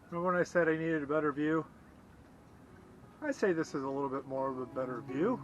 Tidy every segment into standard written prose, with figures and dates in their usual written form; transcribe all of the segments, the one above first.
Remember when I said I needed a better view? I say this is a little bit more of a better view.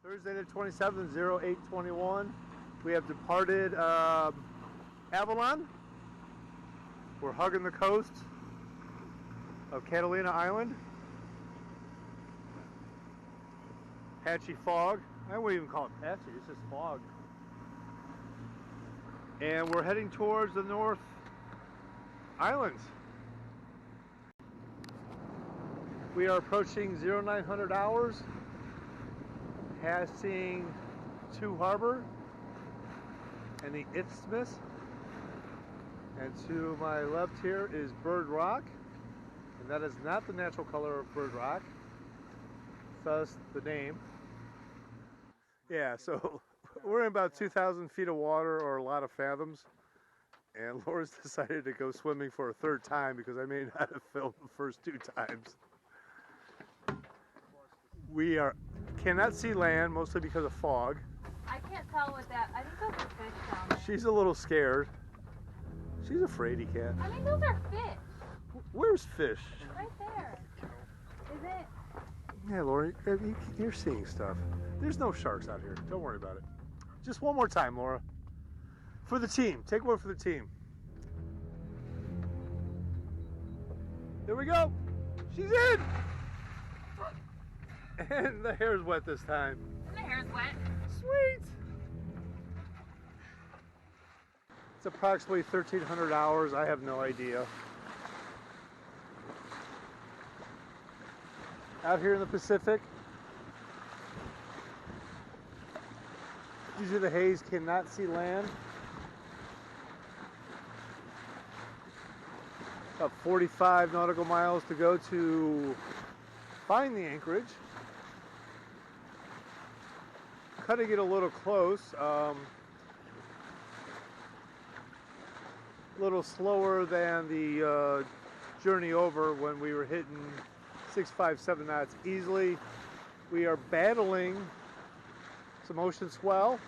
Thursday the 27th, 08/21. We have departed Avalon. We're hugging the coast of Catalina Island. Patchy fog. I wouldn't even call it patchy, it's just fog. And we're heading towards the North Islands. We are approaching 0900 hours, passing Two Harbor and the Isthmus. And to my left here is Bird Rock, and that is not the natural color of Bird Rock, thus the name. Yeah, so we're in about 2,000 feet of water, or a lot of fathoms, and Laura's decided to go swimming for a third time because I may not have filmed the first two times. We cannot see land, mostly because of fog. I can't tell with that. I think those are fish down there. She's a little scared. She's a fraidy cat. I mean, those are fish. Where's fish? Right there. Is it? Yeah, Laura, you're seeing stuff. There's no sharks out here. Don't worry about it. Just one more time, Laura. For the team. Take one for the team. There we go. She's in. And the hair's wet this time. And the hair's wet. Sweet. It's approximately 1,300 hours. I have no idea. Out here in the Pacific, due to the haze, cannot see land. About 45 nautical miles to go to find the anchorage. Cutting it a little close. A little slower than the journey over when we were hitting 657 knots easily. We are battling some ocean swell.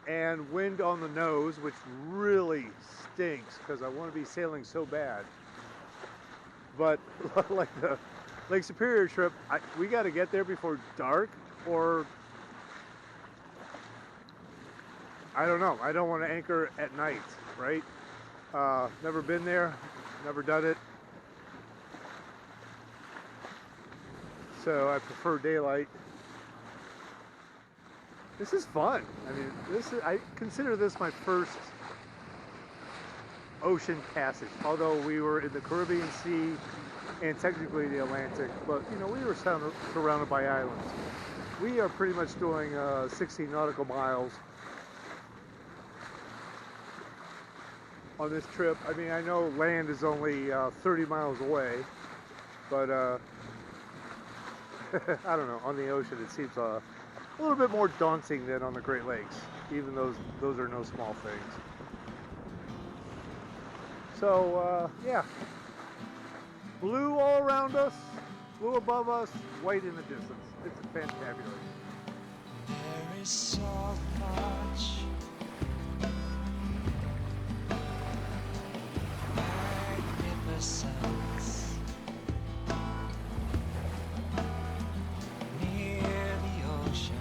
and wind on the nose, which really stinks because I want to be sailing so bad. But like the Lake Superior trip, we got to get there before dark, or I don't know. I don't want to anchor at night, right? Never been there, never done it. So I prefer daylight. This is fun. I mean, I consider this my first ocean passage, although we were in the Caribbean Sea and technically the Atlantic, but you know, we were surrounded by islands. We are pretty much doing 16 nautical miles on this trip. I mean, I know land is only 30 miles away, but I don't know, on the ocean it seems a little bit more daunting than on the Great Lakes, even those are no small things. So yeah, blue all around us, blue above us, white in the distance. It's fantabulous. There is so much magnificence near the ocean.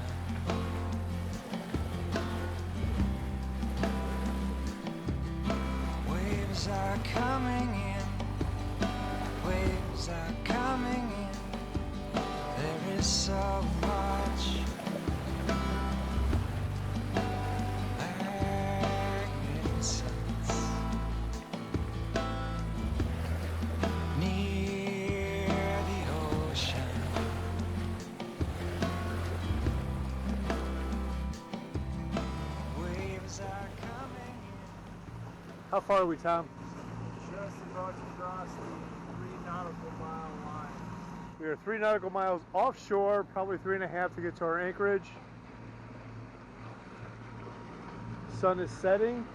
Waves are coming in, waves are coming in. There is so much magnificence near the ocean. Waves are coming in. How far are we, Tom? Just about to cross the 3 nautical mile line. We are 3 nautical miles offshore, probably 3.5 to get to our anchorage. Sun is setting.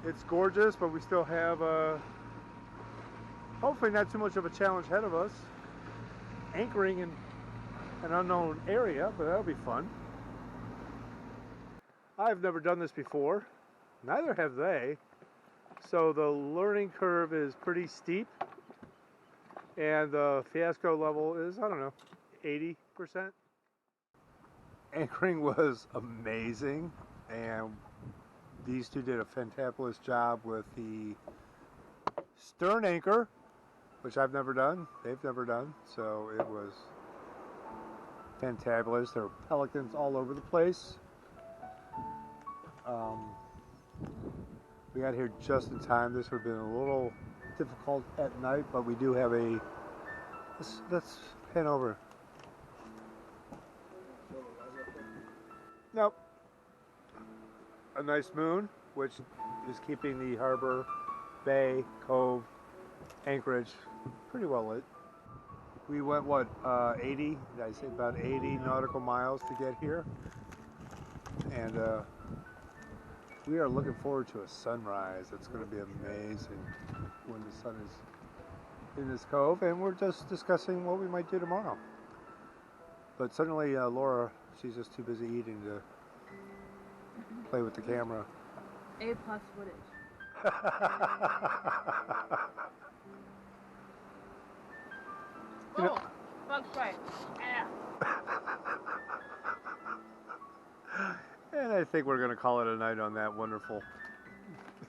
It's gorgeous, but we still have hopefully not too much of a challenge ahead of us. Anchoring in an unknown area, but that'll be fun. I've never done this before. Neither have they. So the learning curve is pretty steep. And the fiasco level is, I don't know, 80%. Anchoring was amazing, and these two did a fantabulous job with the stern anchor, which I've never done, they've never done, so it was fantabulous. There were pelicans all over the place. We got here just in time. This would have been a little difficult at night, but we do have a, let's pan over. Nope. A nice moon, which is keeping the harbor, bay, cove, anchorage pretty well lit. We went, what, 80, did I say about 80 nautical miles to get here? And we are looking forward to a sunrise. It's going to be amazing when the sun is in this cove, and we're just discussing what we might do tomorrow. But suddenly Laura, she's just too busy eating to play with the camera. A+ footage. You know- Oh, that's right. Yeah. And I think we're going to call it a night on that wonderful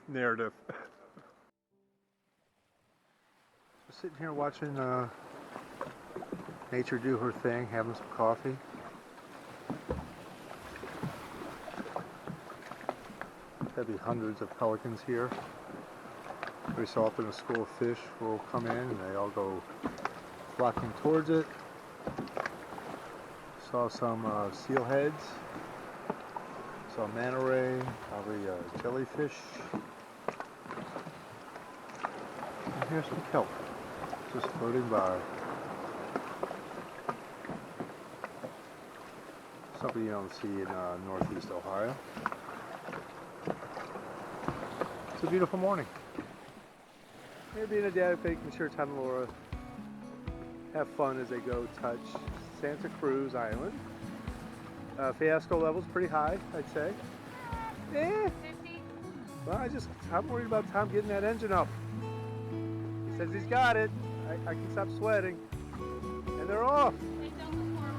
narrative. We're sitting here watching nature do her thing, having some coffee. There'll be hundreds of pelicans here. Every so often a school of fish will come in and they all go flocking towards it. Saw some steelheads. Saw manta ray, probably jellyfish. And here's some kelp just floating by. Something you don't see in northeast Ohio. It's a beautiful morning. Here being a dad, making sure Tom and Laura have fun as they go touch Santa Cruz Island. Fiasco level's pretty high, I'd say. Eh, 50? well, I'm worried about Tom getting that engine up. He says he's got it. I can stop sweating. And they're off. They don't move forward.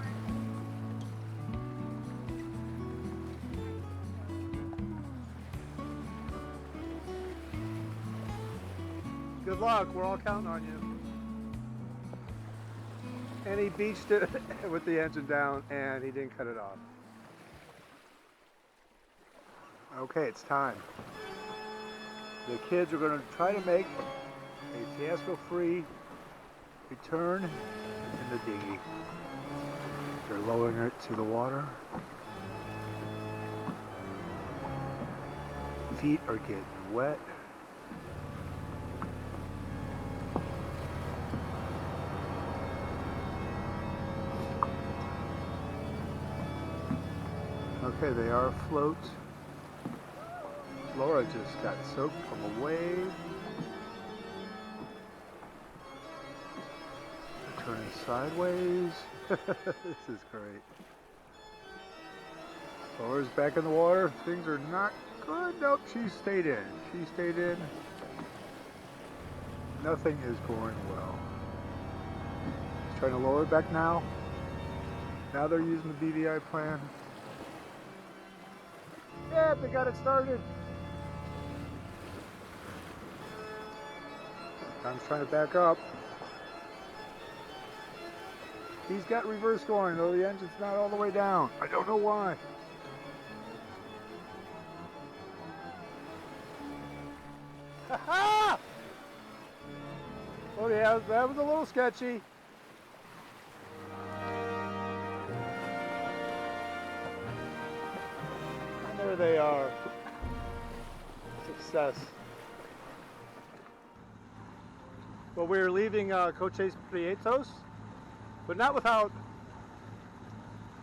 Good luck, we're all counting on you. And he beached it with the engine down and he didn't cut it off. Okay, it's time. The kids are going to try to make a fiasco-free return in the dinghy. They're lowering it to the water. Feet are getting wet. Okay, they are afloat. Laura just got soaked from a wave. They're turning sideways. This is great. Laura's back in the water. Things are not good. Nope, she stayed in. She stayed in. Nothing is going well. She's trying to lower it back now. Now they're using the BVI plan. Yeah, they got it started. Tom's trying to back up. He's got reverse going, though the engine's not all the way down. I don't know why. Ha-ha! Oh yeah, that was a little sketchy. And there they are. Success. Well, we're leaving Coches Prietos, but not without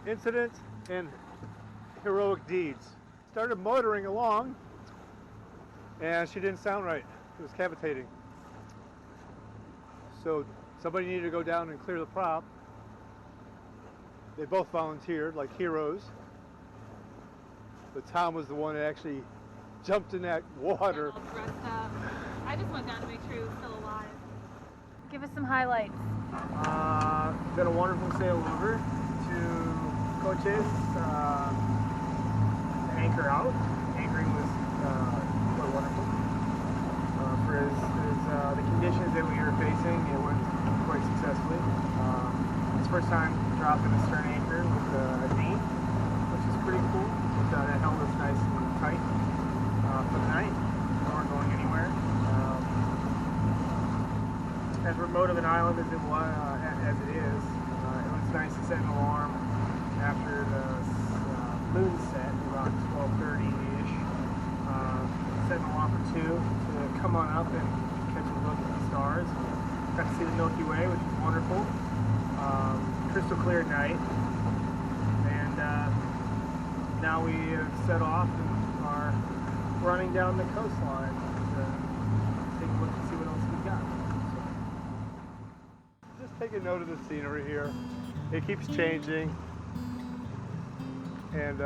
incident and heroic deeds. Started motoring along, and she didn't sound right. It was cavitating. So somebody needed to go down and clear the prop. They both volunteered like heroes. But Tom was the one that actually jumped in that water. All dressed up. I just went down to make sure he was still alive. Give us some highlights. Been a wonderful sail over to Coches to anchor out. Anchoring was quite wonderful. For the conditions that we were facing, it went quite successfully. It's first time dropping a stern anchor with a dinghy, which is pretty cool. That held us nice and tight for the night. We weren't going anywhere. As remote of an island as it is, it was nice to set an alarm after the moon set, about 12:30-ish. Set an alarm for 2 to come on up and catch a look at the stars. Got to see the Milky Way, which was wonderful. Crystal clear night. And now we have set off and are running down the coastline to take a look and see what else we've got. Just take a note of the scenery here. It keeps changing. And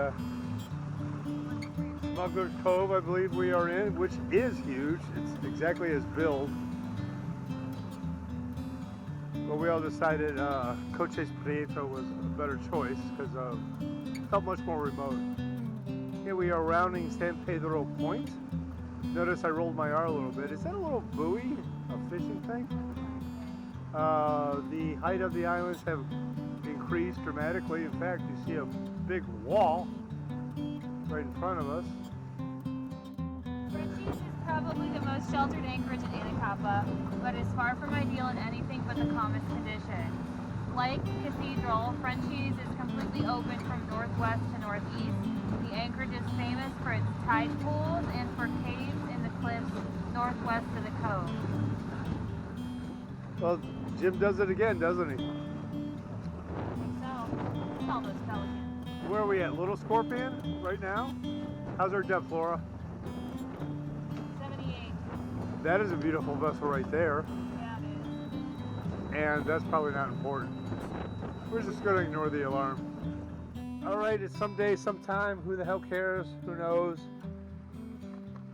Smuggler's Cove, I believe we are in, which is huge. It's exactly as billed. But we all decided Coches Prieto was a better choice because it felt much more remote. Here we are rounding San Pedro Point. Notice I rolled my R a little bit. Is that a little buoy, a fishing thing? The height of the islands have increased dramatically. In fact, you see a big wall right in front of us. Frenchies is probably the most sheltered anchorage in Anacapa, but is far from ideal in anything but the calmest conditions. Like Cathedral, Frenchies is completely open from northwest to northeast. The anchorage is famous for its tide pools and for caves in the cliffs northwest of the cove. Well, Jim does it again, doesn't he? So, it's all those pelicans. Where are we at? Little Scorpion right now? How's our depth, Laura? 78. That is a beautiful vessel right there. Yeah, it is. And that's probably not important. We're just going to ignore the alarm. All right, it's someday, sometime. Who the hell cares? Who knows?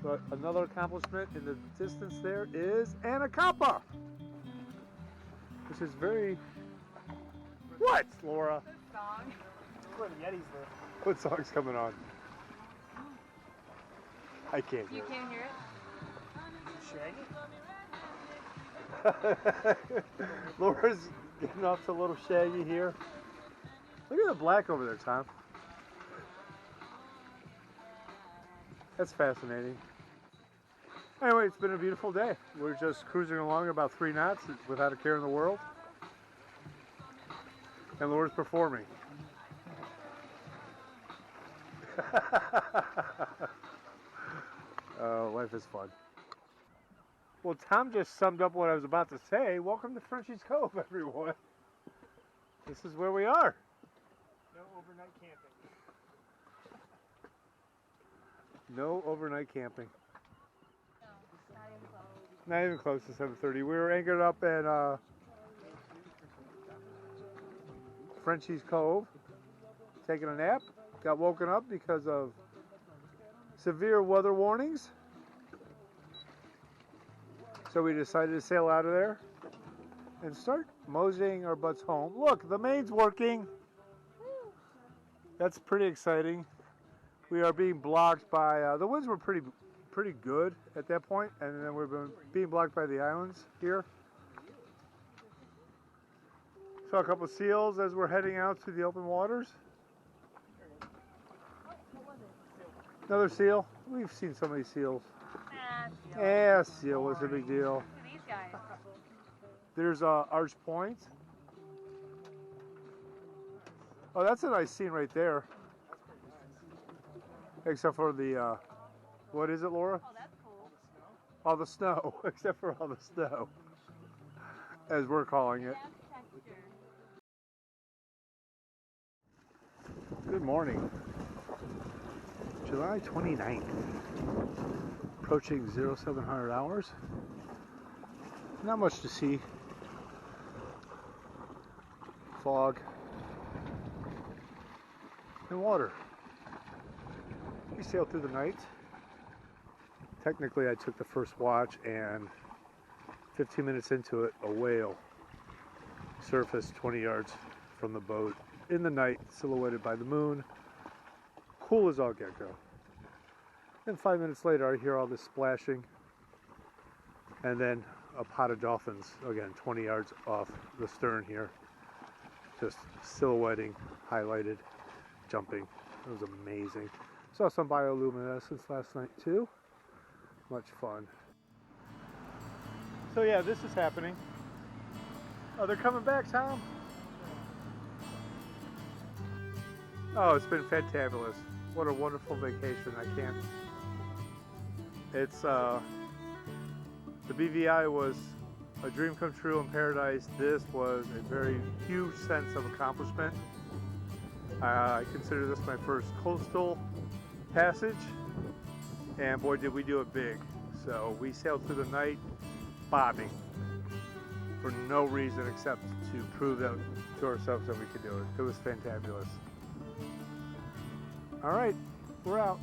But another accomplishment in the distance there is Anacapa, which is very. What, Laura? Song. That's where the Yetis live. What song's coming on? I can't You hear can't hear it? Shaggy? Laura's getting off to a little Shaggy here. Look at the black over there, Tom. That's fascinating. Anyway, it's been a beautiful day. We're just cruising along about 3 knots without a care in the world. And Laura's performing. Oh, life is fun. Well, Tom just summed up what I was about to say. Welcome to Frenchie's Cove, everyone. This is where we are. No overnight camping. No overnight camping. No, not even close. Not even close to 7:30. We were anchored up at Frenchie's Cove, taking a nap. Got woken up because of severe weather warnings. So we decided to sail out of there and start moseying our butts home. Look, the main's working. That's pretty exciting. We are being blocked by, the winds were pretty good at that point, and then we've been being blocked by the islands here. Saw a couple of seals as we're heading out to the open waters. Another seal. We've seen so many seals. Yeah, seal was a big deal. Look at these guys. There's Arch Point. Oh, that's a nice scene right there. Except for the, what is it, Laura? Oh, that's cool. All the snow. Except for all the snow, as we're calling it. Texture. Good morning. July 29th. Approaching 0700 hours. Not much to see. Fog and water. We sailed through the night. Technically, I took the first watch, and 15 minutes into it, a whale surfaced 20 yards from the boat in the night, silhouetted by the moon. Cool as all get-go. And 5 minutes later, I hear all this splashing, and then a pod of dolphins, again, 20 yards off the stern here, just silhouetting, highlighted, jumping. It was amazing. Saw some bioluminescence last night too. Much fun. So yeah, this is happening. Oh, they're coming back, Tom. Oh, it's been fantabulous. What a wonderful vacation. I can't. It's the BVI was a dream come true in paradise. This was a very huge sense of accomplishment. I consider this my first coastal passage, and boy did we do it big. So we sailed through the night bobbing for no reason except to prove that to ourselves that we could do it. It was fantabulous. All right, we're out.